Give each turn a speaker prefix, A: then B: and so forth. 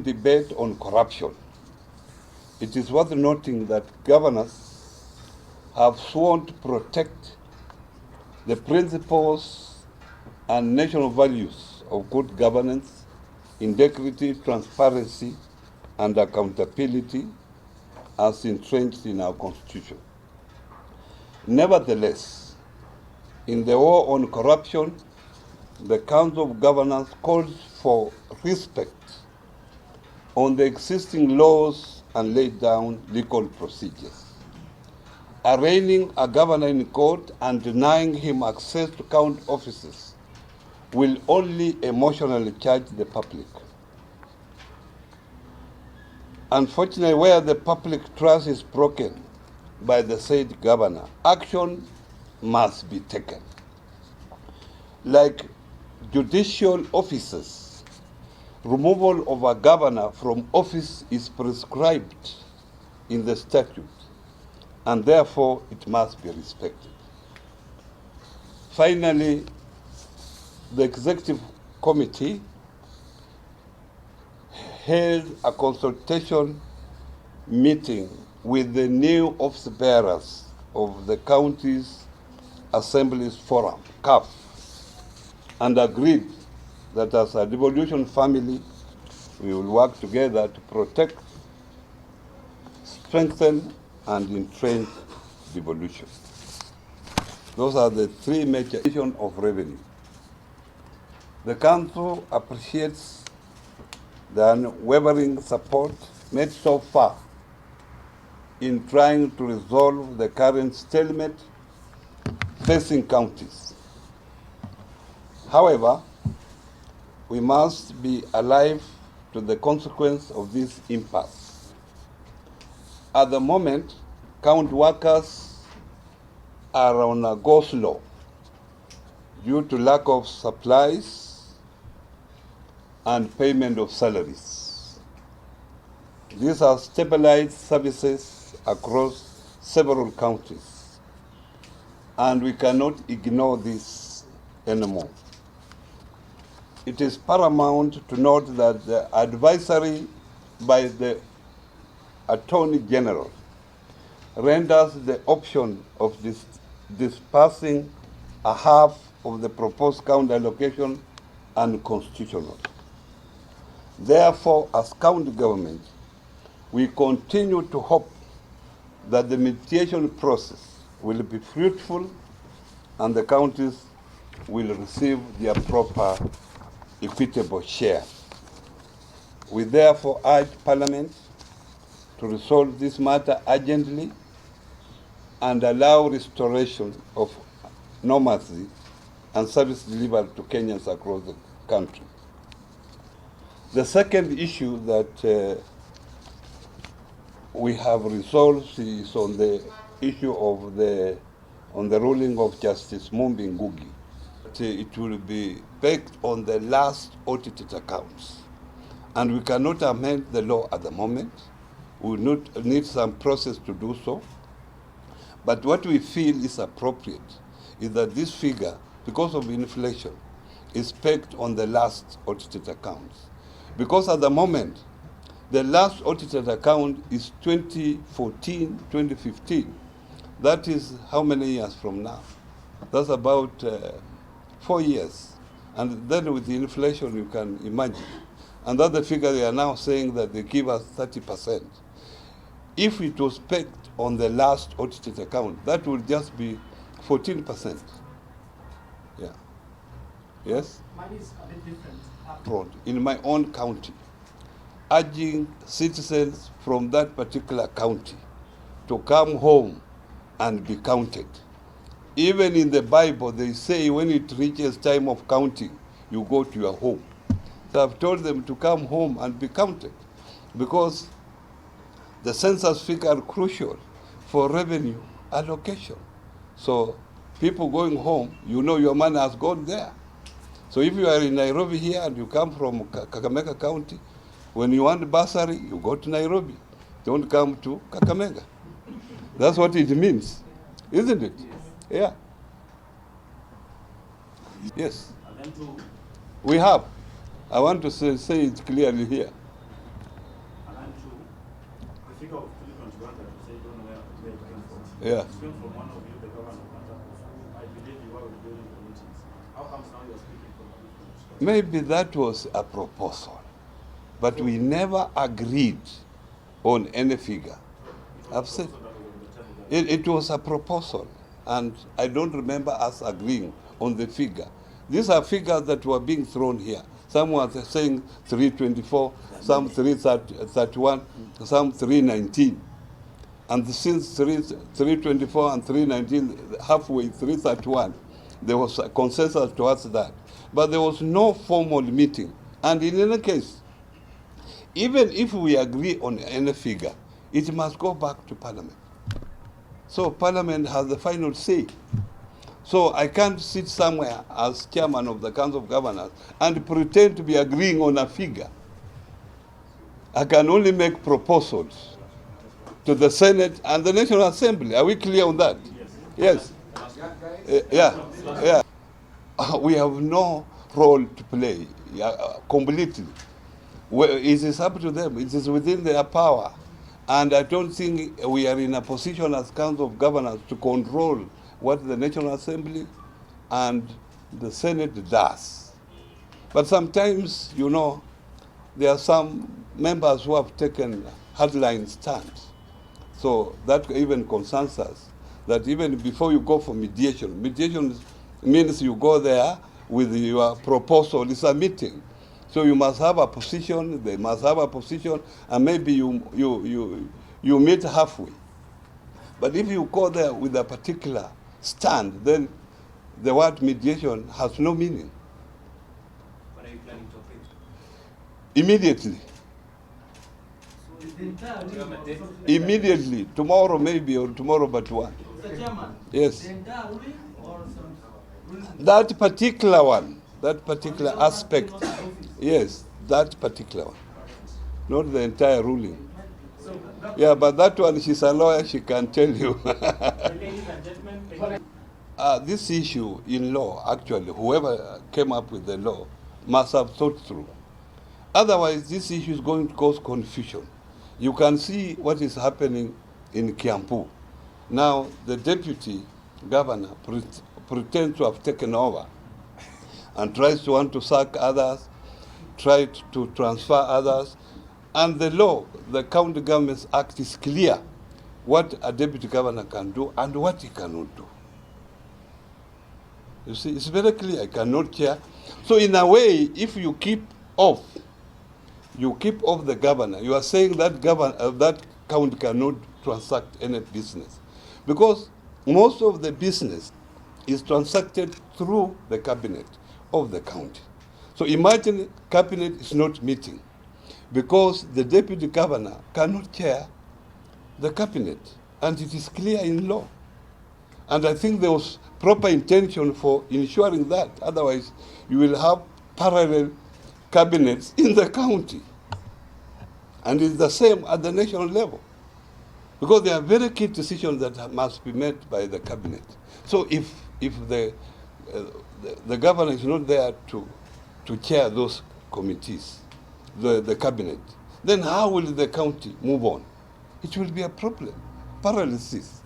A: Debate on corruption. It is worth noting that governors have sworn to protect the principles and national values of good governance, integrity, transparency, and accountability as entrenched in our Constitution. Nevertheless, in the war on corruption, the Council of Governors calls for respect on the existing laws and laid down legal procedures. Arraigning a governor in court and denying him access to county offices will only emotionally charge the public. Unfortunately, where the public trust is broken by the said governor, action must be taken. Like judicial officers, removal of a governor from office is prescribed in the statute, and therefore it must be respected. Finally, the Executive Committee held a consultation meeting with the new office bearers of the County's Assemblies Forum, CAF, and agreed that as a devolution family, we will work together to protect, strengthen, and entrench devolution. Those are the three major issues of revenue. The Council appreciates the unwavering support made so far in trying to resolve the current stalemate facing counties. However, we must be alive to the consequence of this impasse. At the moment, county workers are on a go-slow due to lack of supplies and payment of salaries. These are stabilized services across several counties, and we cannot ignore this anymore. It is paramount to note that the advisory by the Attorney General renders the option of dispersing a half of the proposed county allocation unconstitutional. Therefore, as county government, we continue to hope that the mediation process will be fruitful and the counties will receive their proper equitable share. We therefore urge Parliament to resolve this matter urgently and allow restoration of normalcy and service delivered to Kenyans across the country. The second issue that we have resolved is on the issue of the ruling of Justice Mumbi Ngugi. It will be based on the last audited accounts. And we cannot amend the law at the moment. We need some process to do so. But what we feel is appropriate is that this figure, because of inflation, is pegged on the last audited accounts. Because at the moment, the last audited account is 2014, 2015. That is how many years from now? That's about 4 years. And then with the inflation, you can imagine. And that's the figure they are now saying that they give us 30%. If it was pegged on the last audited account, that would just be 14%. Yeah. Yes?
B: Mine is a bit different.
A: In my own county, urging citizens from that particular county to come home and be counted. Even in the Bible, they say when it reaches time of counting, you go to your home. So I've told them to come home and be counted because the census figures are crucial for revenue allocation. So people going home, you know your money has gone there. So if you are in Nairobi here and you come from Kakamega County, when you want bursary, you go to Nairobi. Don't come to Kakamega. That's what it means, isn't it? Yeah. Yes,
C: And then two,
A: we have. I want to say it clearly here.
C: and then two, the figure of 2021 that you say you don't know where it came from.
A: Yeah.
C: It came from one of you, the governor of Matakus, who I believe you were during the meetings. How comes now you're speaking from a different perspective?
A: Maybe that was a proposal, but we never agreed on any figure. I've said it was a proposal, and I don't remember us agreeing on the figure. These are figures that were being thrown here. Some were saying 324, some 331, some 319. And since 324 and 319, halfway 331, there was a consensus towards that. But there was no formal meeting. And in any case, even if we agree on any figure, it must go back to Parliament. So Parliament has the final say. So I can't sit somewhere as chairman of the Council of Governors and pretend to be agreeing on a figure. I can only make proposals to the Senate and the National Assembly. Are we clear on that? Yes. Yeah. We have no role to play completely. Well, it is up to them. It is within their power. And I don't think we are in a position as Council of Governors to control what the National Assembly and the Senate does. But sometimes, you know, there are some members who have taken hardline stands. So that even concerns us, that even before you go for mediation means you go there with your proposal. It's a meeting. So you must have a position, they must have a position, and maybe you meet halfway. But if you go there with a particular stand, then the word mediation has no meaning.
C: When are you planning to operate?
A: Immediately.
B: The entire
C: Do you have a date?
A: Immediately. Tomorrow maybe, or tomorrow but one.
B: Mr. Chairman,
A: Yes.
B: the entire ruling or some ruling?
A: That particular one, that particular aspect. Yes, that particular one. Not the entire ruling.
B: So,
A: Yeah, but that one, she's a lawyer, she can tell you.
C: Ladies and gentlemen, thank you.
A: This issue in law, actually, whoever came up with the law must have thought through. Otherwise, this issue is going to cause confusion. You can see what is happening in Kiambu. Now, the deputy governor pretends to have taken over and tries to want to sack others, tried to transfer others. And the law, the County Governments Act is clear what a deputy governor can do and what he cannot do. You see, it's very clear, I cannot chair. So in a way, if you keep off the governor, you are saying that that county cannot transact any business. Because most of the business is transacted through the cabinet of the county. So imagine cabinet is not meeting because the deputy governor cannot chair the cabinet, and it is clear in law. And I think there was proper intention for ensuring that. Otherwise, you will have parallel cabinets in the county. And it's the same at the national level. Because there are very key decisions that must be made by the cabinet. So if the governor is not there to chair those committees, the cabinet, then how will the county move on? It will be a problem, paralysis.